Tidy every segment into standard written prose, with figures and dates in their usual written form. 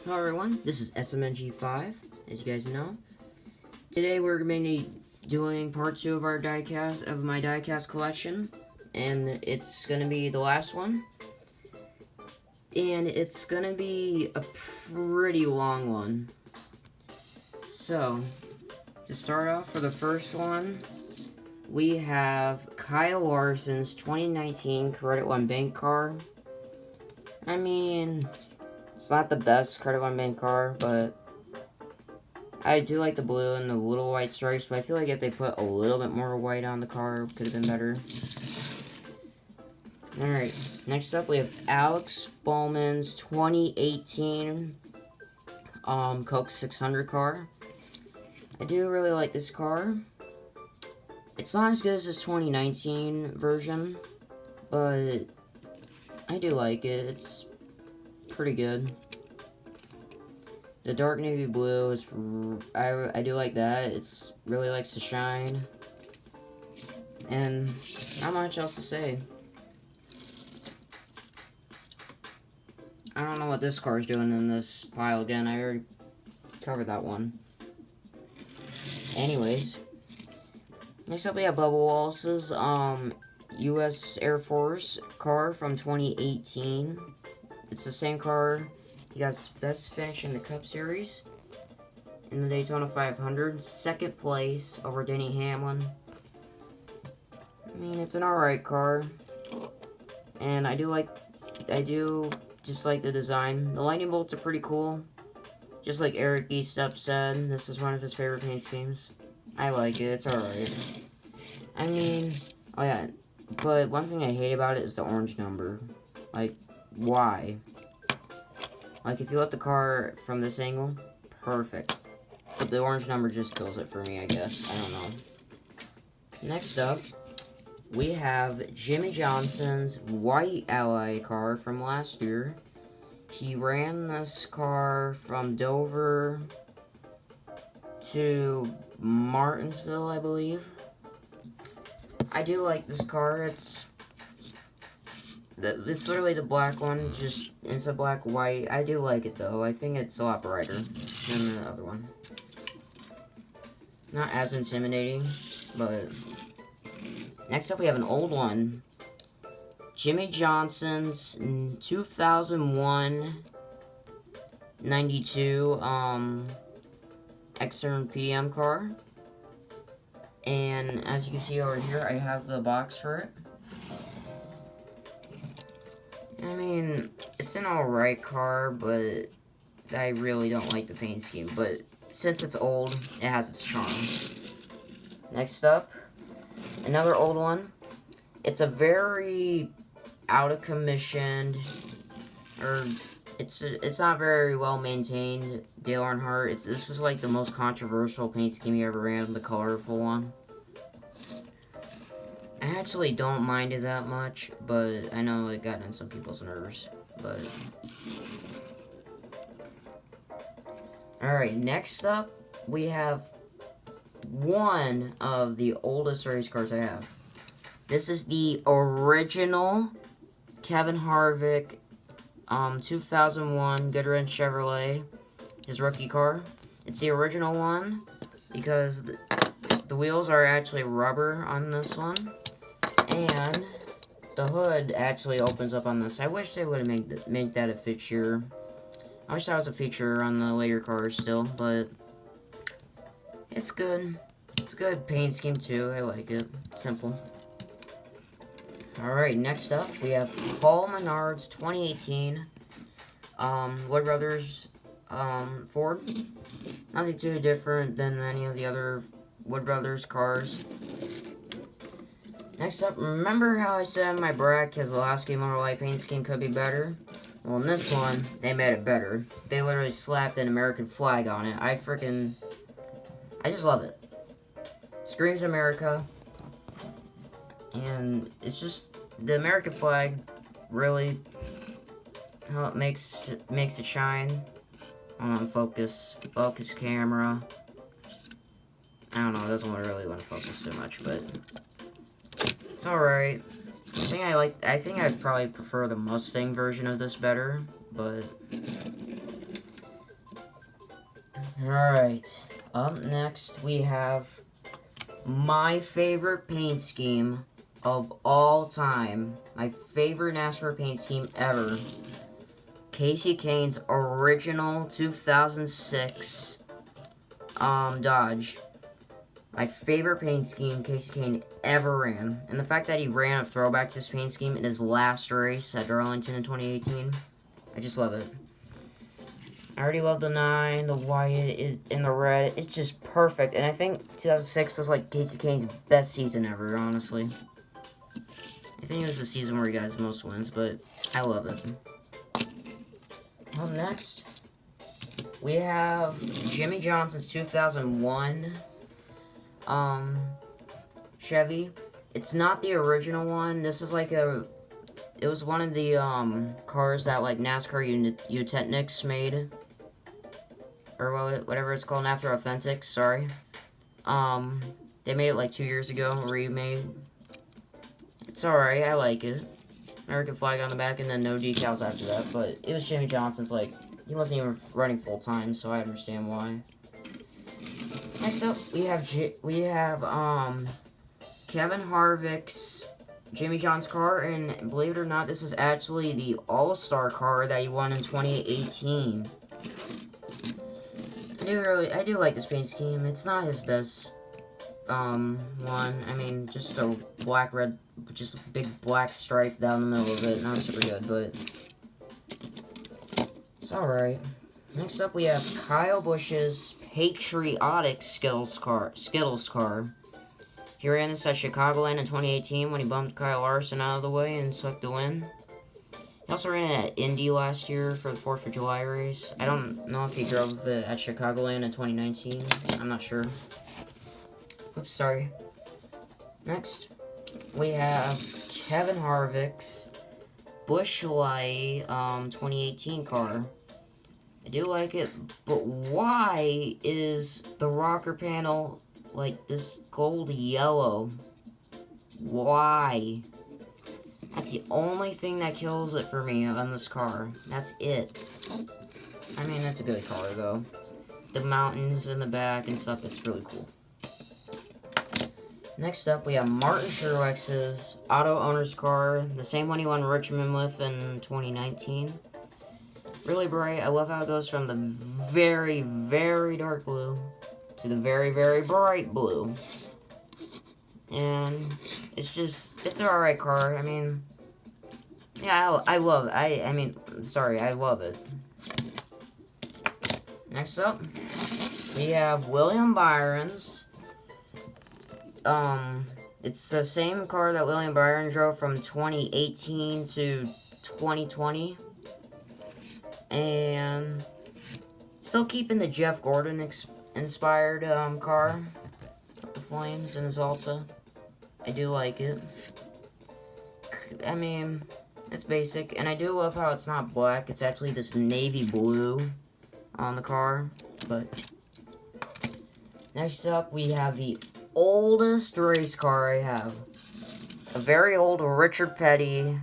Hello everyone, this is SMNG5, as you guys know. Today we're going to be doing part 2 of our diecast, of my diecast collection, and it's going to be the last one. And it's going to be a pretty long one. So, to start off for the first one, we have Kyle Larson's 2019 Credit One Bank car. I mean, it's not the best Credit One Bank car, but I do like the blue and the little white stripes, but I feel like if they put a little bit more white on the car, it could have been better. Alright, next up we have Alex Bowman's 2018 Coke 600 car. I do really like this car. It's not as good as his 2019 version, but I do like it. It's pretty good. The dark navy blue is, I do like that. It's really likes to shine. And not much else to say. I don't know what this car is doing in this pile again. I already covered that one. Anyways. Next up we have Bubba Wallace's U.S. Air Force car from 2018. It's the same car. He got his best finish in the Cup Series in the Daytona 500. Second place over Denny Hamlin. I mean, it's an alright car. And I do just like the design. The lightning bolts are pretty cool. Just like Eric Eastup said, this is one of his favorite paint schemes. I like it, it's alright. I mean, oh yeah, but one thing I hate about it is the orange number. Like, why? Like, if you look at the car from this angle, perfect. But the orange number just kills it for me, I guess. I don't know. Next up, we have Jimmy Johnson's white Ally car from last year. He ran this car from Dover to Martinsville, I believe. I do like this car. It's literally the black one, just instead of black, white. I do like it, though. I think it's a lot brighter than the other one. Not as intimidating, but... Next up, we have an old one. Jimmy Johnson's 2001 92 XRM PM car. And as you can see over here, I have the box for it. I mean, it's an alright car, but I really don't like the paint scheme. But since it's old, it has its charm. Next up, another old one. It's a very out of commissioned, or it's not very well maintained Dale Earnhardt. This is like the most controversial paint scheme he ever ran, the colorful one. I actually don't mind it that much, but I know it got on some people's nerves, but... Alright, next up, we have one of the oldest race cars I have. This is the original Kevin Harvick 2001 Goodwrench Chevrolet, his rookie car. It's the original one, because the wheels are actually rubber on this one. And the hood actually opens up on this. I wish they would have made that a feature. I wish that was a feature on the later cars still, but it's good. It's a good paint scheme too. I like it. Simple. Alright, next up we have Paul Menard's 2018 Wood Brothers Ford. Nothing too different than any of the other Wood Brothers cars. Next up, remember how I said my Brad Keselowski Motor Light paint scheme could be better? Well, in this one, they made it better. They literally slapped an American flag on it. I just love it. Screams America. And it's just, the American flag really, how it makes it shine. Hold on, focus camera. I don't know, it doesn't really want to focus too much, but... It's alright. I think I'd probably prefer the Mustang version of this better, but Alright, up next we have my favorite paint scheme of all time. My favorite NASCAR paint scheme ever. Casey Kane's original 2006 Dodge. My favorite paint scheme Casey Kane ever ran. And the fact that he ran a throwback to this paint scheme in his last race at Darlington in 2018, I just love it. I already love the 9, the white, and the red. It's just perfect. And I think 2006 was like Casey Kane's best season ever, honestly. I think it was the season where he got his most wins, but I love it. Up next, we have Jimmy Johnson's 2001 Chevy. It's not the original one. This is like it was one of the cars that like NASCAR Utechnics made, or whatever it's called, after Authentics. Sorry. They made it like 2 years ago, remade. It's alright. I like it. American flag on the back, and then no decals after that. But it was Jimmy Johnson's. Like, he wasn't even running full time, so I understand why. Next up, we have Kevin Harvick's Jimmy John's car, and believe it or not, this is actually the All-Star car that he won in 2018. I do like this paint scheme. It's not his best one. I mean, just a red, just a big black stripe down the middle of it. Not super good, but it's alright. Next up, we have Kyle Busch's Patriotic Skittles car. He ran this at Chicagoland in 2018 when he bumped Kyle Larson out of the way and took the win. He also ran it at Indy last year for the 4th of July race. I don't know if he drove it at Chicagoland in 2019. I'm not sure. Oops, sorry. Next, we have Kevin Harvick's Busch Light 2018 car. I do like it, but why is the rocker panel like this gold yellow? Why? That's the only thing that kills it for me on this car. That's it. I mean, it's a good car, though. The mountains in the back and stuff, it's really cool. Next up, we have Martin Truex's Auto Owner's car. The same one he won Richmond with in 2019. Really bright. I love how it goes from the very, very dark blue to the very, very bright blue. And it's an alright car. I mean, yeah, I love it. I love it. Next up, we have William Byron's. It's the same car that William Byron drove from 2018 to 2020. And still keeping the Jeff Gordon inspired car with the flames in his Alta. I do like it. I mean, it's basic, and I do love how it's not black. It's actually this navy blue on the car. But next up, we have the oldest race car I have. A very old Richard Petty.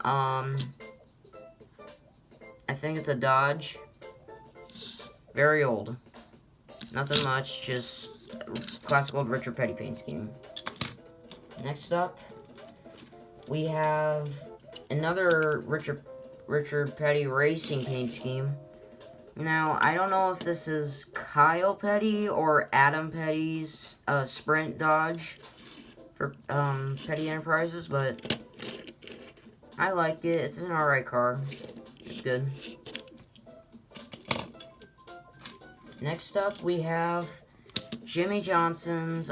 I think it's a Dodge. Very old. Nothing much, just classic old Richard Petty paint scheme. Next up, we have another Richard Petty racing paint scheme. Now, I don't know if this is Kyle Petty or Adam Petty's Sprint Dodge for Petty Enterprises, but I like it. It's an alright car. It's good. Next up, we have Jimmy Johnson's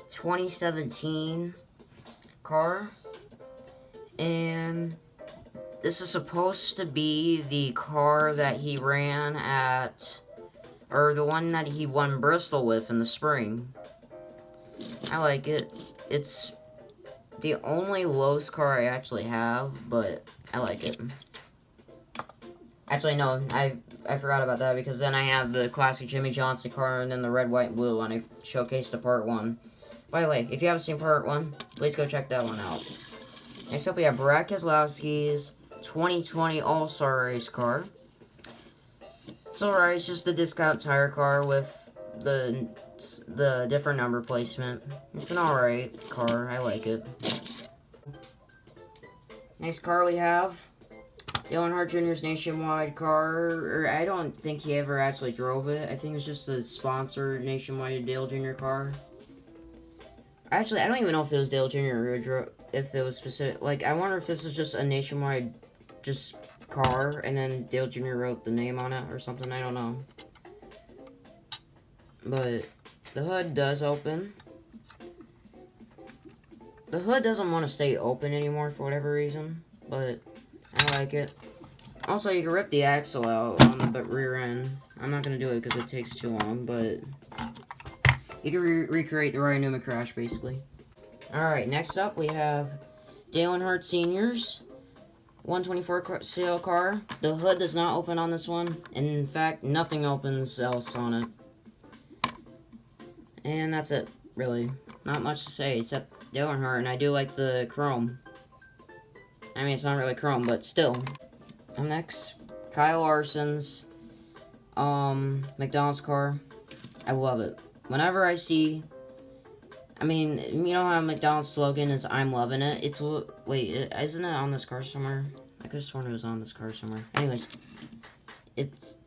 2017 car. And this is supposed to be the car that he ran at, or the one that he won Bristol with in the spring. I like it. It's the only Lowe's car I actually have, but I like it. Actually, no, I forgot about that, because then I have the classic Jimmy Johnson car and then the red, white, and blue one I showcased the part 1. By the way, if you haven't seen part 1, please go check that one out. Next up, we have Brad Keselowski's 2020 All-Star Race car. It's alright, it's just a discount tire car with the different number placement. It's an alright car, I like it. Next car we have Dale Earnhardt Jr.'s nationwide car, or I don't think he ever actually drove it. I think it was just a sponsored nationwide Dale Jr. car. Actually, I don't even know if it was Dale Jr. or if it was specific. Like, I wonder if this was just a nationwide just car, and then Dale Jr. wrote the name on it or something. I don't know. But the hood does open. The hood doesn't want to stay open anymore for whatever reason, but I like it. Also, you can rip the axle out on the rear end. I'm not going to do it because it takes too long, but you can recreate the Ryan Newman crash, basically. Alright, next up we have Dale Earnhardt Sr.'s 124 sale car. The hood does not open on this one. In fact, nothing opens else on it. And that's it, really. Not much to say, except Dale Earnhardt, and I do like the chrome. I mean, it's not really chrome, but still. Next, Kyle Larson's McDonald's car. I love it. Whenever I see... I mean, you know how McDonald's slogan is, I'm loving it? It's... Wait, isn't it on this car somewhere? I could have sworn it was on this car somewhere. Anyways. It's...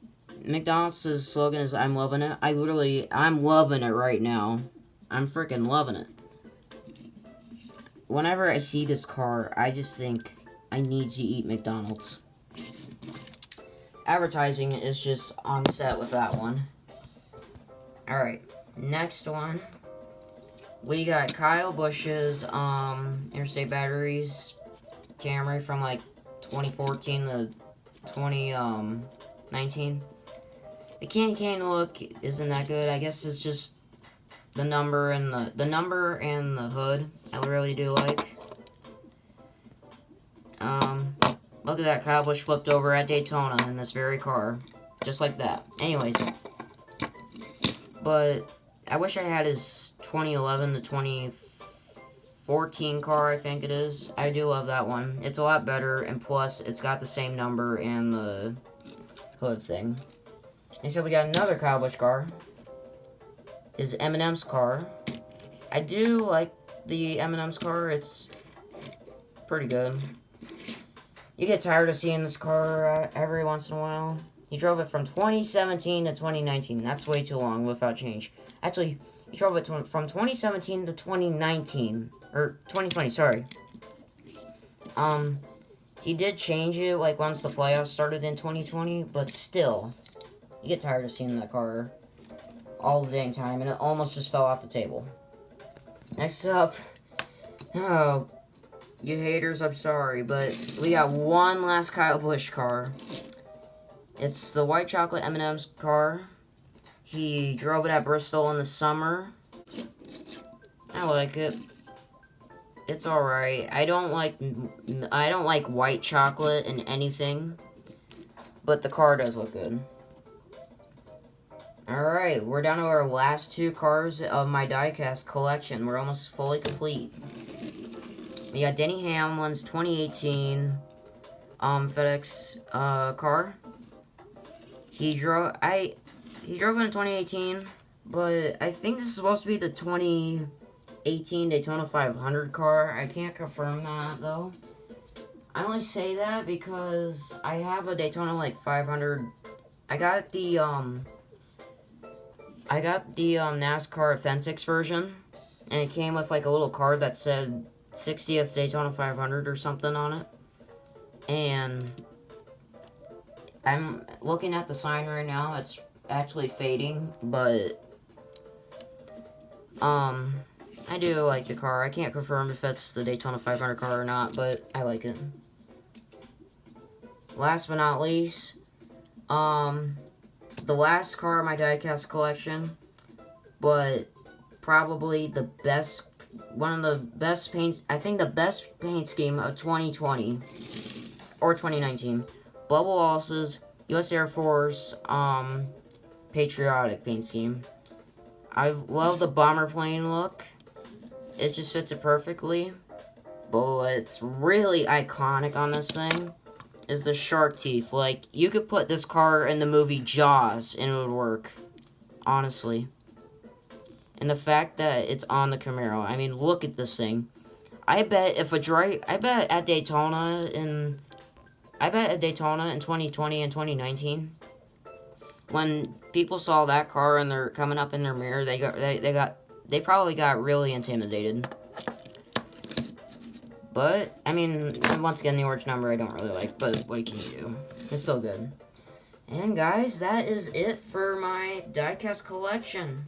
McDonald's slogan is, I'm loving it. I'm loving it right now. I'm freaking loving it. Whenever I see this car, I just think, I need to eat McDonald's. Advertising is just on set with that one. Alright, next one. We got Kyle Busch's Interstate Batteries Camry from like 2014 to 2019. The can look isn't that good. I guess it's just the number and the hood. I really do like. Look at that, Kyle Busch flipped over at Daytona in this very car. Just like that. Anyways. But I wish I had his 2011 to 2014 car, I think it is. I do love that one. It's a lot better, and plus, it's got the same number and the hood thing. And so we got another Kyle Busch car. His M&M's car. I do like the M&M's car. It's pretty good. You get tired of seeing this car every once in a while. He drove it from 2017 to 2019. That's way too long without change. Actually, he drove it from 2017 to 2019. Or 2020, sorry. He did change it, like, once the playoffs started in 2020. But still, you get tired of seeing that car all the dang time. And it almost just fell off the table. Next up. Oh, you haters, I'm sorry. But we got one last Kyle Busch car. It's the white chocolate M&M's car. He drove it at Bristol in the summer. I like it. It's alright. I don't like white chocolate in anything. But the car does look good. Alright, we're down to our last two cars of my Diecast collection. We're almost fully complete. We got Denny Hamlin's 2018 FedEx car. He drove it in 2018, but I think this is supposed to be the 2018 Daytona 500 car. I can't confirm that, though. I only say that because I have a Daytona, like, 500. I got the NASCAR Authentics version, and it came with, like, a little card that said 60th Daytona 500 or something on it. And I'm looking at the sign right now. It's actually fading, but I do like the car. I can't confirm if it's the Daytona 500 car or not, but I like it. Last but not least, the last car in my Diecast collection, but probably the best, one of the best paints, I think the best paint scheme of 2020 or 2019. Bubba Wallace's U.S. Air Force patriotic paint scheme. I love the bomber plane look. It just fits it perfectly. But it's really iconic on this thing is the shark teeth. Like, you could put this car in the movie Jaws and it would work. Honestly. And the fact that it's on the Camaro. I mean, look at this thing. I bet at Daytona in 2020 and 2019, when people saw that car and they're coming up in their mirror, they probably got really intimidated. But I mean, once again, the orange number I don't really like, but what can you do? It's still good. And guys, that is it for my diecast collection.